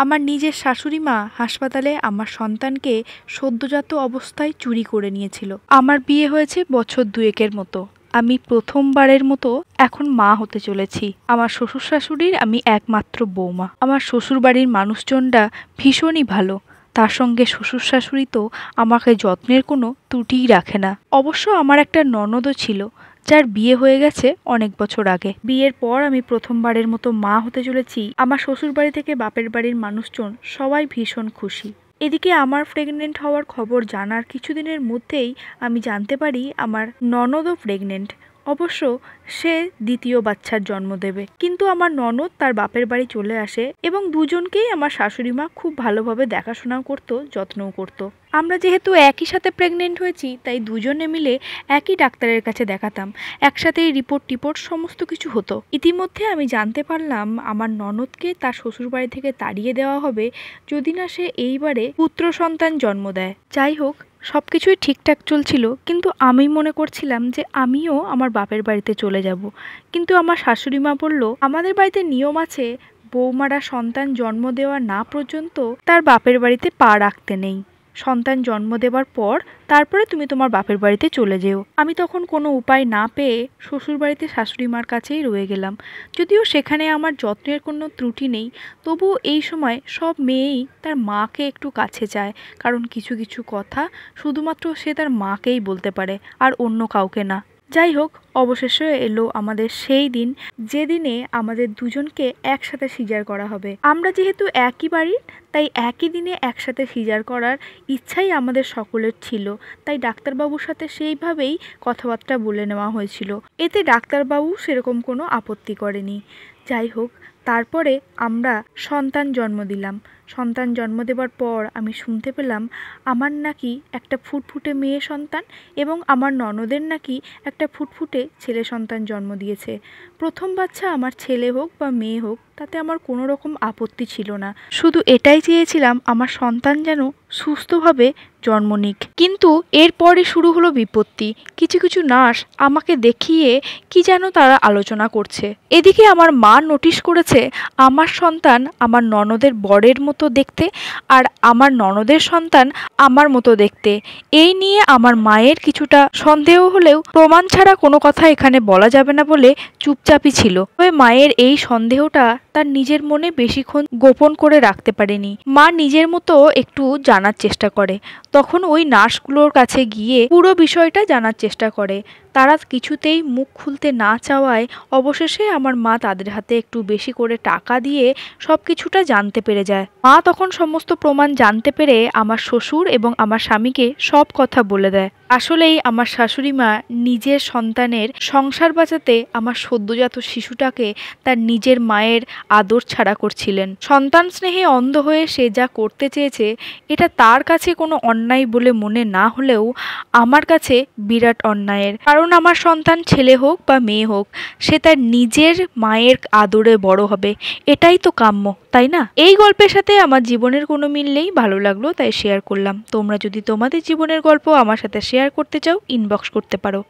আমার নিজের শাশুড়ি মা হাসপাতালে আমার সন্তানকে সদ্যজাত অবস্থায় চুরি করে নিয়েছিল। আমার বিয়ে হয়েছে বছর 2-এর মতো। আমি প্রথমবারের মতো এখন মা হতে চলেছি। আমার শ্বশুর শাশুড়ির আমি একমাত্র বৌমা। আমার শ্বশুর বাড়ির মানুষজনরা ভীষণই ভালো। তার সঙ্গে শ্বশুর শাশুড়ি তো আমাকে যত্নের কোনো ত্রুটিই রাখে না। অবশ্য আমার একটা ননদও ছিল, যার বিয়ে হয়ে গেছে অনেক বছর আগে। বিয়ের পর আমি প্রথমবারের মতো মা হতে চলেছি। আমার শ্বশুর বাড়ি থেকে বাপের বাড়ির মানুষজন সবাই ভীষণ খুশি। এদিকে আমার প্রেগনেন্ট হওয়ার খবর জানার কিছুদিনের মধ্যেই আমি জানতে পারি আমার ননদও প্রেগনেন্ট। অবশ্য সে দ্বিতীয় বাচ্চার জন্ম দেবে। কিন্তু আমার ননদ তার বাপের বাড়ি চলে আসে এবং দুজনকেই আমার শাশুড়ি মা খুব ভালোভাবে দেখাশোনাও করতো, যত্নও করতো। আমরা যেহেতু একই সাথে প্রেগনেন্ট হয়েছি, তাই দুজনে মিলে একই ডাক্তারের কাছে দেখাতাম। একসাথেই রিপোর্ট সমস্ত কিছু হতো। ইতিমধ্যে আমি জানতে পারলাম আমার ননদকে তার শ্বশুরবাড়ি থেকে তাড়িয়ে দেওয়া হবে যদি না সে এইবারে পুত্র সন্তান জন্ম দেয়। যাই হোক, সবকিছুই ঠিকঠাক চলছিল, কিন্তু আমি মনে করছিলাম যে আমিও আমার বাপের বাড়িতে চলে যাব। কিন্তু আমার শাশুড়ি মা বলল, আমাদের বাড়িতে নিয়ম আছে, বৌমারা সন্তান জন্ম দেওয়া না পর্যন্ত তার বাপের বাড়িতে পা রাখতে নেই। সন্তান জন্ম দেওয়ার পর তারপরে তুমি তোমার বাপের বাড়িতে চলে যেও। আমি তখন কোনো উপায় না পেয়ে শ্বশুর বাড়িতে শাশুড়ি মার কাছেই রয়ে গেলাম। যদিও সেখানে আমার যত্নের কোনো ত্রুটি নেই, তবুও এই সময় সব মেয়েই তার মাকে একটু কাছে চায়, কারণ কিছু কিছু কথা শুধুমাত্র সে তার মাকেই বলতে পারে, আর অন্য কাউকে না। যাই হোক, অবশেষে এলো আমাদের সেই দিন, যেদিনে আমাদের দুজনকে একসাথে সিজার করা হবে। আমরা যেহেতু একই বাড়ির, তাই একই দিনে একসাথে সিজার করার ইচ্ছাই আমাদের সকলের ছিল। তাই ডাক্তারবাবুর সাথে সেইভাবেই কথাবার্তা বলে নেওয়া হয়েছিল। এতে ডাক্তারবাবু সেরকম কোনো আপত্তি করেনি। যাই হোক, তারপরে আমরা সন্তান জন্ম দিলাম। সন্তান জন্ম দেওয়ার পর আমি শুনতে পেলাম আমার নাকি একটা ফুটফুটে মেয়ে সন্তান এবং আমার ননদের নাকি একটা ফুটফুটে ছেলে সন্তান জন্ম দিয়েছে। প্রথম বাচ্চা আমার ছেলে হোক বা মেয়ে হোক, তাতে আমার কোনো রকম আপত্তি ছিল না। শুধু এটাই চেয়েছিলাম আমার সন্তান যেন সুস্থভাবে জন্ম নিক। কিন্তু এরপরে শুরু হলো বিপত্তি। কিছু কিছু নার্স আমাকে দেখিয়ে কি যেন তারা আলোচনা করছে। এদিকে আমার মা নোটিশ করেছে আমার সন্তান আমার ননদের বরের মতো দেখতে, আর আমার ননদের সন্তান আমার মতো দেখতে। এই নিয়ে আমার মায়ের কিছুটা সন্দেহ হলেও প্রমাণ ছাড়া কোনো কথা এখানে বলা যাবে না বলে চুপচাপই ছিল। তবে মায়ের এই সন্দেহটা তার নিজের মনে বেশিক্ষণ গোপন করে রাখতে পারেনি। মা নিজের মতো একটু জানার চেষ্টা করে। তখন ওই নার্সগুলোর কাছে গিয়ে পুরো বিষয়টা জানার চেষ্টা করে। তারা কিছুতেই মুখ খুলতে না চাওয়ায় অবশেষে আমার মা তাদের হাতে একটু বেশি করে টাকা দিয়ে সব কিছুটা জানতে পেরে যায়। মা তখন সমস্ত প্রমাণ জানতে পেরে আমার শ্বশুর এবং আমার স্বামীকে সব কথা বলে দেয়। আসলেই আমার শাশুড়ি মা নিজের সন্তানের সংসার বাঁচাতে আমার সদ্যজাত শিশুটাকে তার নিজের মায়ের আদর ছাড়া করছিলেন। সন্তান স্নেহে অন্ধ হয়ে সে যা করতে চেয়েছে, এটা তার কাছে কোনো অন্যায় বলে মনে না হলেও আমার কাছে বিরাট অন্যায়ের। কারণ আমার সন্তান ছেলে হোক বা মেয়ে হোক, সে তার নিজের মায়ের আদরে বড় হবে, এটাই তো কাম্য, তাই না? এই গল্পের সাথে আমার জীবনের কোনো মিল নেই, ভালো লাগলো তাই শেয়ার করলাম। তোমরা যদি তোমাদের জীবনের গল্প আমার সাথে শেয়ার করতে চাও, ইনবক্স করতে পারো।